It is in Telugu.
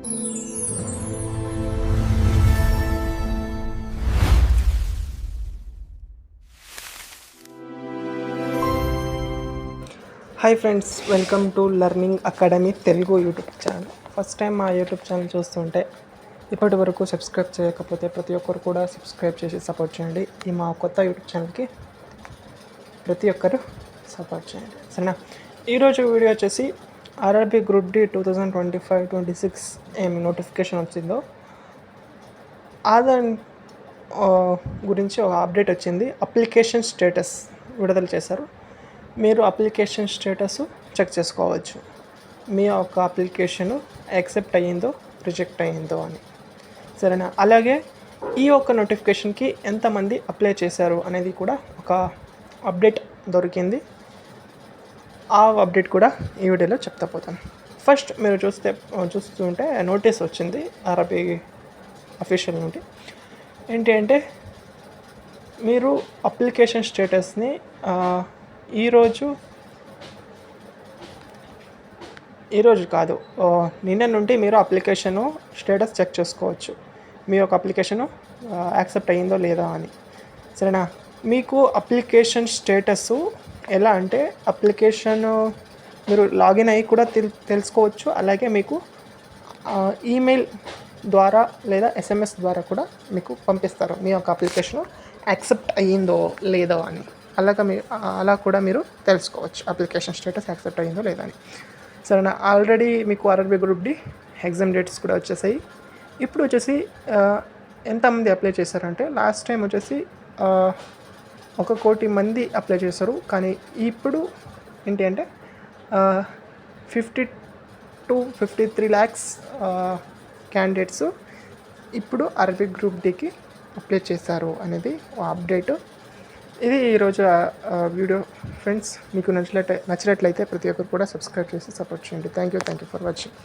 Hi friends, welcome to learning academy Telugu YouTube channel. First time మా యూట్యూబ్ ఛానల్ చూస్తుంటే ఇప్పటి వరకు సబ్స్క్రైబ్ చేయకపోతే ప్రతి ఒక్కరు కూడా సబ్స్క్రైబ్ చేసి సపోర్ట్ చేయండి. ఈ మా కొత్త యూట్యూబ్ ఛానల్కి ప్రతి ఒక్కరు సపోర్ట్ చేయండి, సరేనా. ఈరోజు వీడియో వచ్చేసి ఆర్ఆర్బీ గ్రూప్ డి 2025-26 ఏం నోటిఫికేషన్ వచ్చిందో దాని గురించి ఒక అప్డేట్ వచ్చింది. అప్లికేషన్ స్టేటస్ విడుదల చేశారు. మీరు అప్లికేషన్ స్టేటస్ చెక్ చేసుకోవచ్చు, మీ యొక్క అప్లికేషను యాక్సెప్ట్ అయ్యిందో రిజెక్ట్ అయ్యిందో అని, సరేనా. అలాగే ఈ యొక్క నోటిఫికేషన్కి ఎంతమంది అప్లై చేశారు అనేది కూడా ఒక అప్డేట్ దొరికింది. ఆ అప్డేట్ కూడా ఈ వీడియోలో చెప్తా పోతాను. ఫస్ట్ మీరు చూస్తుంటే నోటీస్ వచ్చింది ఆర్ఆర్బీ అఫీషియల్ నుండి. ఏంటి అంటే, మీరు అప్లికేషన్ స్టేటస్ని ఈరోజు కాదు, నిన్న నుండి మీరు అప్లికేషను స్టేటస్ చెక్ చేసుకోవచ్చు, మీ యొక్క అప్లికేషను యాక్సెప్ట్ అయ్యిందో లేదా అని, సరేనా. మీకు అప్లికేషన్ స్టేటస్ ఎలా అంటే, అప్లికేషను మీరు లాగిన్ అయ్యి కూడా తెలుసుకోవచ్చు. అలాగే మీకు ఈమెయిల్ ద్వారా లేదా ఎస్ఎంఎస్ ద్వారా కూడా మీకు పంపిస్తారు మీ యొక్క అప్లికేషను యాక్సెప్ట్ అయ్యిందో లేదో అని. అలా కూడా మీరు తెలుసుకోవచ్చు అప్లికేషన్ స్టేటస్ యాక్సెప్ట్ అయ్యిందో లేదా అని, సరేనా. ఆల్రెడీ మీకు RRB group D exam dates కూడా వచ్చేసాయి. ఇప్పుడు వచ్చేసి ఎంతమంది అప్లై చేశారంటే, లాస్ట్ టైం వచ్చేసి 1 కోటి మంది అప్లై చేశారు. కానీ ఇప్పుడు ఏంటి అంటే 52-53 lakhs క్యాండిడేట్స్ ఇప్పుడు ఆర్ఆర్బీ గ్రూప్ డికి అప్లై చేశారు అనేది అప్డేట్. ఇది ఈరోజు వీడియో ఫ్రెండ్స్. మీకు నచ్చినట్లయితే ప్రతి ఒక్కరు కూడా సబ్స్క్రైబ్ చేసి సపోర్ట్ చేయండి. Thank you for watching.